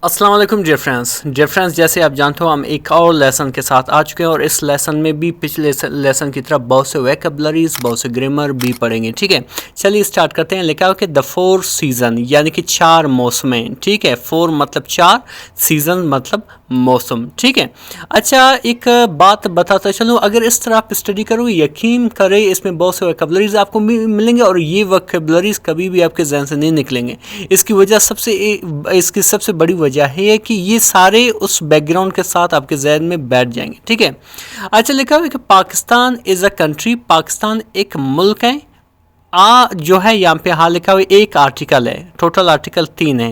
अस्सलाम वालेकुम dear friends जैसे आप जानते हो हम एक और लेसन के साथ आ चुके हैं और इस लेसन में भी पिछले लेसन की तरह बहुत से वोकैबुलरीज बहुत से ग्रामर भी पढ़ेंगे। ठीक है, चलिए स्टार्ट करते हैं। लिखा हो कि द 4 सीज़न यानी कि 4 मौसमें। ठीक है, 4 मतलब 4, सीज़न मतलब मौसम। ठीक है, अच्छा एक बात बताता चलूँ, अगर इस तरह आप स्टडी करो यकीन करें इसमें बहुत से वोकैबुलरीज आपको मिलेंगे और ये वोकैबुलरीज कभी भी आपके जहन से नहीं निकलेंगे। इसकी वजह इसकी सबसे बड़ी वजह है कि ये सारे उस बैकग्राउंड के साथ आपके जहन में बैठ जाएंगे। ठीक है, अच्छा लिखा हुआ है कि Pakistan is a country, Pakistan एक मुल्क है। जो है यहाँ पे हाँ लिखा हुआ एक आर्टिकल है, टोटल आर्टिकल 3 है,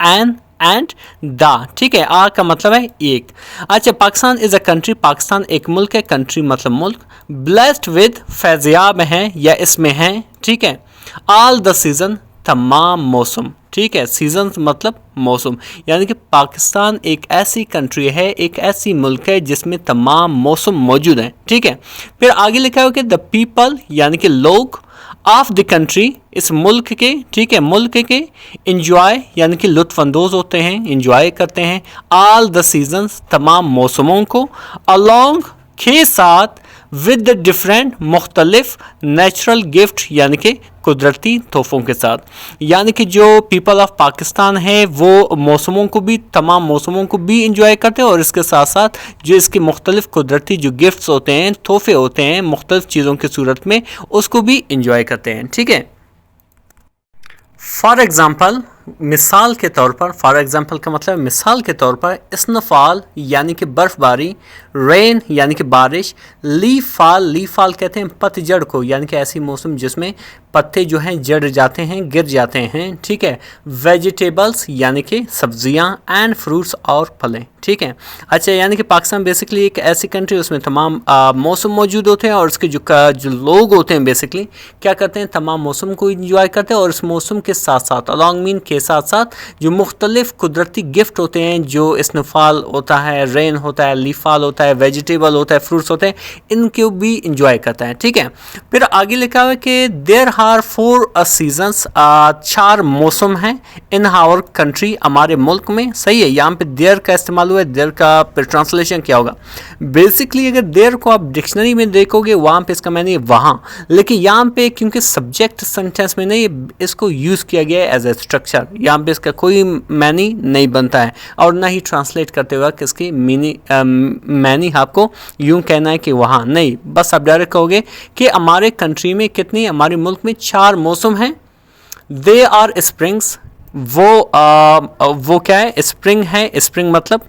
एन एंड द। ठीक है, का मतलब है एक। अच्छा, Pakistan is a country, Pakistan एक मुल्क है, कंट्री मतलब मुल्क। ब्लेस्ड विद, फैज़याब है या इसमें है। ठीक है, ऑल द सीज़न, तमाम मौसम। ठीक है, सीजन मतलब मौसम, यानी कि पाकिस्तान एक ऐसी कंट्री है, एक ऐसी मुल्क है जिसमें तमाम मौसम मौजूद हैं। ठीक है, फिर आगे लिखा है कि द पीपल यानी कि लोग, ऑफ द कंट्री इस मुल्क के, ठीक है मुल्क के, इंजॉय यानी कि लुत्फानंदोज होते हैं, इंजॉय करते हैं, ऑल द सीजन्स तमाम मौसमों को, अलॉन्ग के साथ, विद द डिफरेंट मुख्तलिफ नेचुरल गिफ्ट यानी कि कुदरती तोहफ़ों के साथ। यानी कि जो पीपल ऑफ पाकिस्तान है वो मौसमों को भी, तमाम मौसमों को भी इंजॉय करते हैं और इसके साथ साथ जो इसके मुख्तलिफ कुदरती जो गिफ्ट्स होते हैं, तोहफ़े होते हैं मुख्तलिफ चीज़ों की सूरत में, उसको भी इंजॉय करते हैं। ठीक है, फॉर एग्ज़ाम्पल मिसाल के तौर पर, फॉर एग्ज़ाम्पल का मतलब मिसाल के तौर पर, स्नोफॉल यानी कि बर्फ़बारी, रेन यानी कि बारिश, लीफ फॉल कहते हैं पतझड़ को, यानी कि ऐसी मौसम जिसमें पत्ते जो हैं जड़ जाते हैं, गिर जाते हैं। ठीक है, वेजिटेबल्स यानी कि सब्जियां, एंड फ्रूट्स और फलें। ठीक है, अच्छा यानी कि पाकिस्तान बेसिकली एक ऐसी कंट्री उसमें तमाम मौसम मौजूद होते हैं और उसके जो लोग होते हैं बेसिकली क्या करते हैं, तमाम मौसम को इंजॉय करते हैं और इस मौसम के साथ साथ, अलॉन्ग मीन के साथ साथ जो मुख्तलिफ कुदरती गिफ्ट होते हैं, जो स्नोफॉल होता है, रेन होता है, लीफ फॉल होता है, वेजिटेबल होता है, फ्रूट्स होते हैं, इनको भी इंजॉय करता है। ठीक है, फिर आगे लिखा हुआ है कि देयर आर 4 सीजन्स, 4 मौसम हैं इन आवर कंट्री, हमारे मुल्क में। सही है, यहाँ पे देयर का इस्तेमाल हुआ है, देयर का ट्रांसलेशन क्या होगा? बेसिकली अगर देयर को आप डिक्शनरी में देखोगे वहाँ पे इसका मैंने वहाँ, लेकिन यहाँ पे क्योंकि सब्जेक्ट सेंटेंस में नहीं, इसको यूज़ किया गया है एज ए स्ट्रक्चर, यहाँ पे इसका कोई मैनी नहीं बनता है और ना ही ट्रांसलेट करते हुए किसकी मैनी आपको यूँ कहना है कि वहाँ नहीं, बस आप डायरेक्ट कहोगे कि हमारे कंट्री में कितनी, हमारे मुल्क में 4 मौसम हैं। दे आर स्प्रिंग्स, वो क्या है, स्प्रिंग है, स्प्रिंग मतलब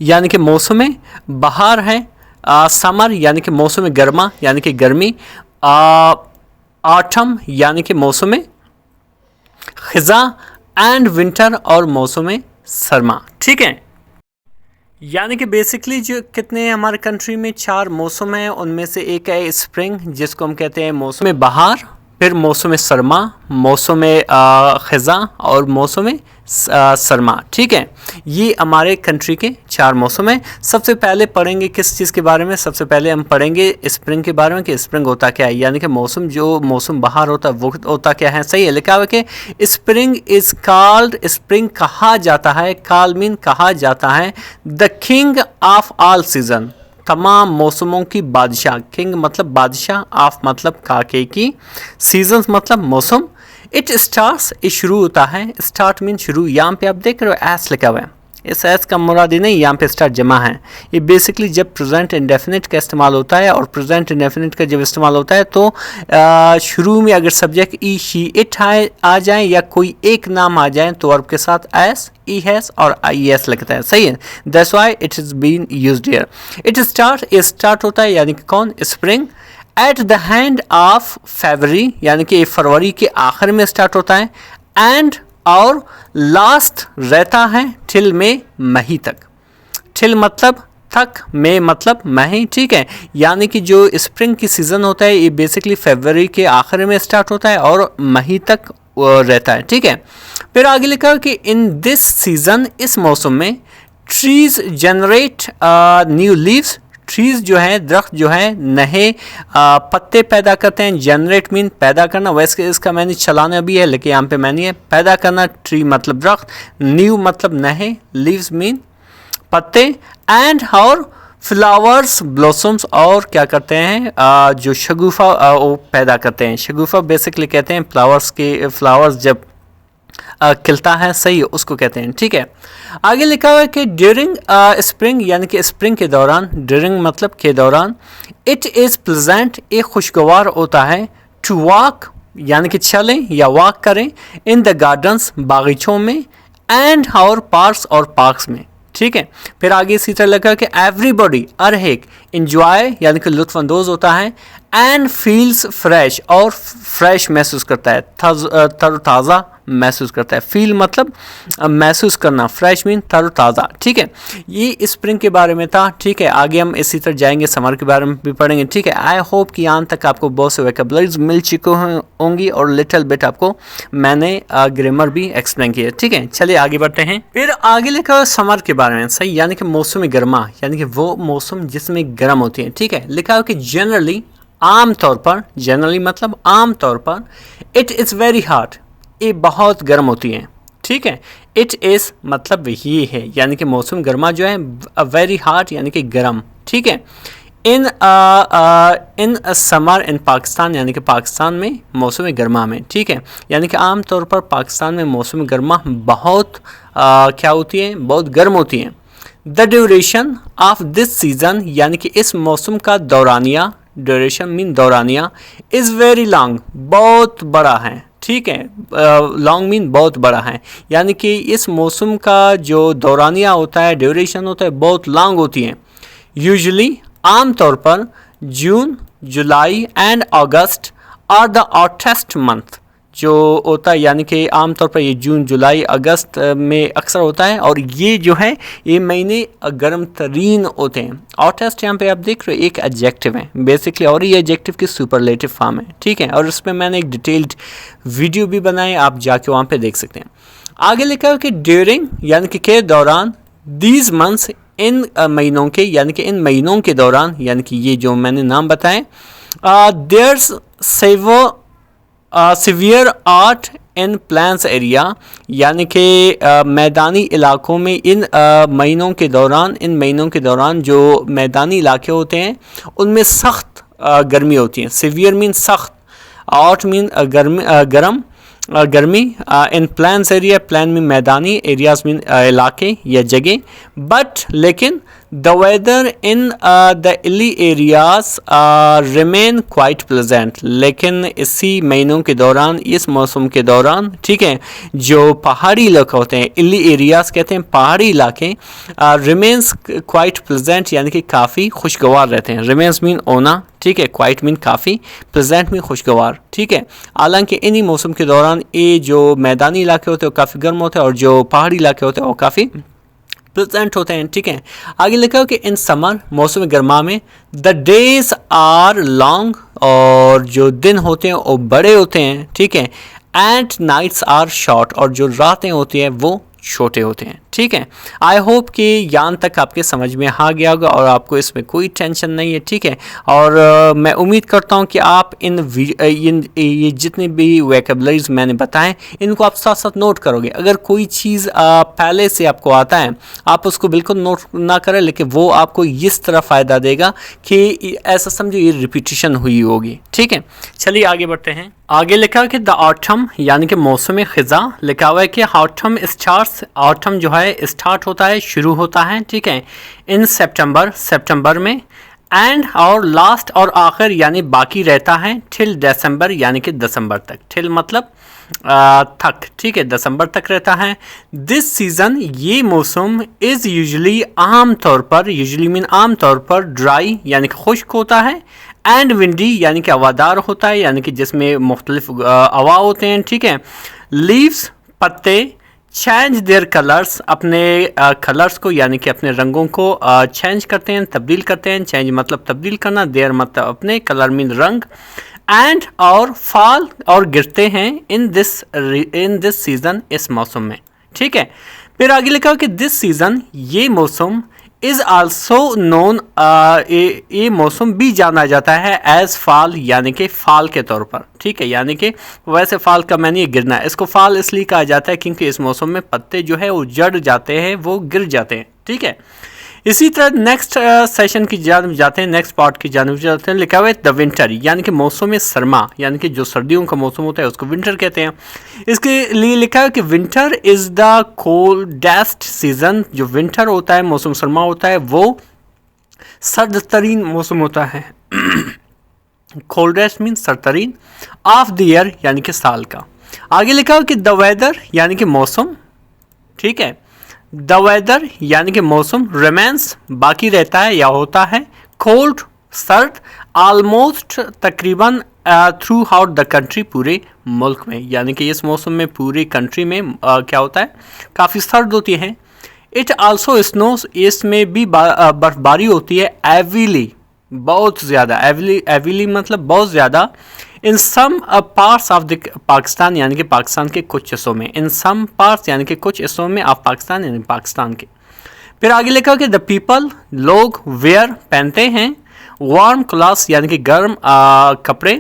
यानी कि मौसम में बहार है, समर यानी कि मौसम गर्मा यानी कि गर्मी, ऑटम यानी कि मौसम खिज़ा, एंड विंटर और मौसम सरमा। ठीक है, यानी कि बेसिकली जो कितने हमारे कंट्री में 4 मौसम हैं, उनमें से एक है स्प्रिंग जिसको हम कहते हैं मौसम बहार, फिर मौसम सरमा, मौसम खिज़ा और मौसम सरमा। ठीक है, ये हमारे कंट्री के 4 मौसम हैं। सबसे पहले पढ़ेंगे किस चीज़ के बारे में, सबसे पहले हम पढ़ेंगे स्प्रिंग के बारे में कि स्प्रिंग होता क्या है, यानी कि मौसम, जो मौसम बाहर होता है वो होता क्या है। सही है, लिखा हुआ है कि स्प्रिंग इज़ कॉल्ड, स्प्रिंग कहा जाता है, कॉल मीन कहा जाता है, the king of all season, तमाम मौसमों की बादशाह। किंग मतलब बादशाह, ऑफ मतलब काके की, सीजन्स मतलब मौसम। इट स्टार्ट्स, ये शुरू होता है, स्टार्ट मीन शुरू, यहाँ पे आप देख रहे हो एस लिखा हुआ है, इस एस का मुराद नहीं, यहाँ पे स्टार्ट जमा है। ये बेसिकली जब प्रेजेंट इंडेफिनिट का इस्तेमाल होता है और प्रेजेंट इंडेफिनिट का जब इस्तेमाल होता है तो शुरू में अगर सब्जेक्ट ई शी इट आ जाए या कोई एक नाम आ जाए तो वर्ब के साथ एस, ई हैस और आई एस लगता है। सही है, that's why it is been used here. It start होता है यानी कि कौन, spring, at the hand of February यानी कि फरवरी के आखिर में स्टार्ट होता है, एंड और लास्ट रहता है टिल में, मई तक। टिल मतलब तक, मई मतलब मई। ठीक है, यानी कि जो स्प्रिंग की सीज़न होता है ये बेसिकली फरवरी के आखिर में स्टार्ट होता है और मई तक रहता है। ठीक है, फिर आगे लिखा कि इन दिस सीज़न, इस मौसम में, trees generate new leaves, trees जो है, दरख्त जो है नए पत्ते पैदा करते हैं। जनरेट मीन पैदा करना, वैसे इसका मैंने चलाना भी है लेकिन यहाँ पे मैंने है पैदा करना। ट्री मतलब दरख्त, न्यू मतलब नए, लीव्स मीन पत्ते, एंड और फ्लावर्स ब्लॉसम्स और क्या करते हैं जो शगुफा वो पैदा करते हैं। शगुफा बेसिकली कहते हैं फ्लावर्स जब खिलता है, सही उसको कहते हैं, ठीक है। आगे लिखा हुआ है कि ड्यूरिंग स्प्रिंग यानी कि स्प्रिंग के दौरान, ड्यूरिंग मतलब के दौरान, इट इज़ प्लेजेंट एक खुशगवार होता है, टू वॉक यानी कि चलें या वॉक करें, इन द गार्डन्स बागीचों में, एंड और पार्क्स में, ठीक है। फिर आगे इसी तरह लगा कि एवरीबॉडी हर एक इंजॉय यानी कि लुत्फानंदोज होता है, एंड फील्स फ्रेश और फ्रेश महसूस करता है, तरोताज़ा महसूस करता है। फील मतलब महसूस करना, फ्रेश मीन तरोताज़ा, ठीक है। ये स्प्रिंग के बारे में था, ठीक है। आगे हम इसी तरह जाएंगे, समर के बारे में भी पढ़ेंगे, ठीक है। आई होप कि यहाँ तक आपको बहुत से वोकैबुलरीज मिल चुके होंगी और लिटिल बिट आपको मैंने ग्रामर भी एक्सप्लेन किया, ठीक है। चलिए आगे बढ़ते हैं। फिर आगे लिखा हुआ समर के बारे में, सही, यानी कि मौसम गर्मा, यानी कि वो मौसम जिसमें गर्म होती है, ठीक है। लिखा हुआ कि जनरली आम तौर पर, जनरली मतलब आम तौर पर, इट इज़ वेरी हॉट, ये बहुत गर्म होती हैं, ठीक है। इट इज़ मतलब ये है, यानी कि मौसम गर्मा जो है वेरी हॉट यानी कि गर्म, ठीक है। इन समर इन पाकिस्तान यानी कि पाकिस्तान में मौसम गर्मा में, ठीक है। यानी कि आम तौर पर पाकिस्तान में मौसम गर्मा बहुत क्या होती है, बहुत गर्म होती हैं। The duration of this season यानी कि इस मौसम का दौरानिया, ड्यूरेशन मीन दौरानिया, इज़ वेरी लॉन्ग बहुत बड़ा है, ठीक है। लॉन्ग मीन बहुत बड़ा है, यानी कि इस मौसम का जो दौरानिया होता है, ड्यूरेशन होता है, बहुत लॉन्ग होती है। यूजुअली आम तौर पर June, July and August are the hottest month जो होता है, यानी कि आम तौर पर ये जून, जुलाई, अगस्त में अक्सर होता है, और ये जो है ये महीने गर्म तरीन होते हैं। हॉटेस्ट यहाँ पे आप देख रहे हो एक एडजेक्टिव है बेसिकली, और ये एडजेक्टिव की सुपरलेटिव फॉर्म है, ठीक है। और इसमें मैंने एक डिटेल्ड वीडियो भी बनाई, आप जाके वहाँ पे देख सकते हैं। आगे लिखा है कि ड्यूरिंग यानी कि के दौरान, दीज मंथ्स इन महीनों के, यानी कि इन महीनों के दौरान, यानी कि ये जो मैंने नाम बताए, there's severe art in plains area, यानी कि मैदानी इलाकों में इन महीनों के दौरान जो मैदानी इलाके होते हैं उनमें सख्त गर्मी होती है। सीवियर मीन सख्त, आर्ट मीन गर्मी, इन प्लान्स एरिया, प्लान में मैदानी, एरियाज मीन इलाके या जगह, बट लेकिन the weather in the hilly areas remain quite pleasant, लेकिन इसी महीनों के दौरान, इस मौसम के दौरान, ठीक है, जो पहाड़ी इलाके होते हैं, हिली एरियाज कहते हैं पहाड़ी इलाके, रिमेन्स क्वाइट प्लेजेंट यानी कि काफ़ी खुशगवार रहते हैं। रिमेन्स मीन होना, ठीक है, क्वाइट मीन काफ़ी, प्लेजेंट मीन खुशगवार, ठीक है। हालांकि इन्हीं मौसम के दौरान ये जो मैदानी इलाके होते हैं वो काफ़ी गर्म होते हैं, और जो पहाड़ी इलाके होते हैं वो काफ़ी प्लेजेंट होते हैं, ठीक है। आगे लिखा हो कि इन समर मौसम गर्मा में, द डेज आर लॉन्ग, और जो दिन होते हैं वो बड़े होते हैं, ठीक है, एंड नाइट्स आर शॉर्ट, और जो रातें होती हैं वो छोटे होते हैं, ठीक है। आई होप कि यहाँ तक आपके समझ में आ गया होगा और आपको इसमें कोई टेंशन नहीं है, ठीक है। और मैं उम्मीद करता हूँ कि आप ये जितने भी वोकैबुलरीज मैंने बताएं इनको आप साथ साथ नोट करोगे। अगर कोई चीज़ पहले से आपको आता है आप उसको बिल्कुल नोट ना करें, लेकिन वो आपको इस तरह फ़ायदा देगा कि ऐसा समझो ये रिपीटिशन हुई होगी, ठीक है। चलिए आगे बढ़ते हैं। आगे लिखा है कि द ऑटम यानी कि मौसम ख़ज़ा, लिखा हुआ है कि ऑटम स्टार्ट्स, ऑटम जो है स्टार्ट होता है, शुरू होता है, ठीक है, इन सितंबर में, एंड और लास्ट और आखिर यानी बाकी रहता है, टिल दिसंबर यानी कि दिसंबर तक, टिल मतलब तक, ठीक है, दिसंबर तक रहता है। दिस सीज़न ये मौसम इज़ यूजुअली आम तौर पर, यूजुअली मीन आम तौर पर, ड्राई यानी कि खुश्क होता है, एंड विंडी यानी कि हवादार होता है, यानी कि जिसमें मुख्तलिफ हवा होते हैं, ठीक है। लीव्स पत्ते, चेंज देयर कलर्स अपने कलर्स को यानी कि अपने रंगों को चेंज करते हैं, तब्दील करते हैं। चेंज मतलब तब्दील करना, देयर मतलब अपने, कलर मीन रंग, एंड और फॉल और गिरते हैं इन दिस सीज़न इस मौसम में, ठीक है। फिर आगे लिखा कि दिस सीज़न ये मौसम इज़ आल्सो नोन, ये मौसम भी जाना जाता है एज फाल, यानी कि फाल के तौर पर, ठीक है। यानी कि वैसे फाल का मैंने गिरना है, इसको फाल इसलिए कहा जाता है क्योंकि इस मौसम में पत्ते जो है वो जड़ जाते हैं, वो गिर जाते हैं, ठीक है। इसी तरह नेक्स्ट सेशन की जानब जाते हैं, नेक्स्ट पार्ट की जानब जाते हैं। लिखा हुआ है द विंटर, यानी कि मौसम सरमा, यानी कि जो सर्दियों का मौसम होता है उसको विंटर कहते हैं। इसके लिए लिखा है कि winter is the coldest season, जो विंटर होता है, मौसम सरमा होता है, वो सर्द तरीन मौसम होता है। कोल्डेस्ट मीन सर्द तरीन, ऑफ द ईयर यानी कि साल का। आगे लिखा हो कि द वेदर यानी कि मौसम, ठीक है। द वेदर यानी कि मौसम, रिमेंस बाकी रहता है या होता है, कोल्ड सर्द, ऑलमोस्ट तकरीबन, थ्रू आउट द कंट्री पूरे मुल्क में, यानी कि इस मौसम में पूरी कंट्री में क्या होता है, काफ़ी सर्द होती है। इट आल्सो स्नोस, इसमें भी बर्फबारी होती है, एविली बहुत ज़्यादा, एविली मतलब बहुत ज़्यादा, in some parts of the Pakistan, यानी कि पाकिस्तान के कुछ हिस्सों में, इन सम पार्ट्स यानी कि कुछ हिस्सों में ऑफ पाकिस्तान, यानी पाकिस्तान के। फिर आगे लिखा कि द पीपल, लोग, वेयर पहनते हैं, वार्म क्लॉथ्स यानी कि गर्म कपड़े,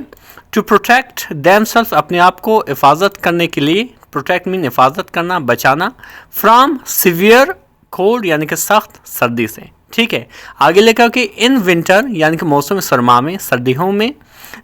टू प्रोटेक्ट देमसेल्फ अपने आप को हिफाजत करने के लिए, प्रोटेक्ट मीन हिफाजत करना, बचाना, फ्रॉम सीवियर कोल्ड यानी कि सख्त सर्दी से, ठीक है। आगे लिखा कि इन विंटर यानी कि मौसम सरमा में, सर्दियों में,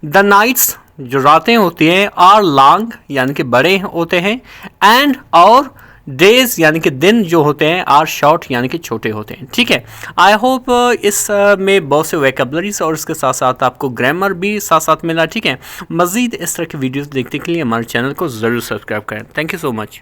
द नाइट्स जो रातें होती हैं, आर लॉन्ग यानी कि बड़े होते हैं, एंड और डेज यानी कि दिन जो होते हैं, आर शॉर्ट यानी कि छोटे होते हैं, ठीक है। आई होप इस में बहुत से वोकैबुलरीज और इसके साथ साथ आपको ग्रामर भी साथ साथ मिला, ठीक है। मज़ीद इस तरह की वीडियोस देखने के लिए हमारे चैनल को ज़रूर सब्सक्राइब करें। Thank you so much.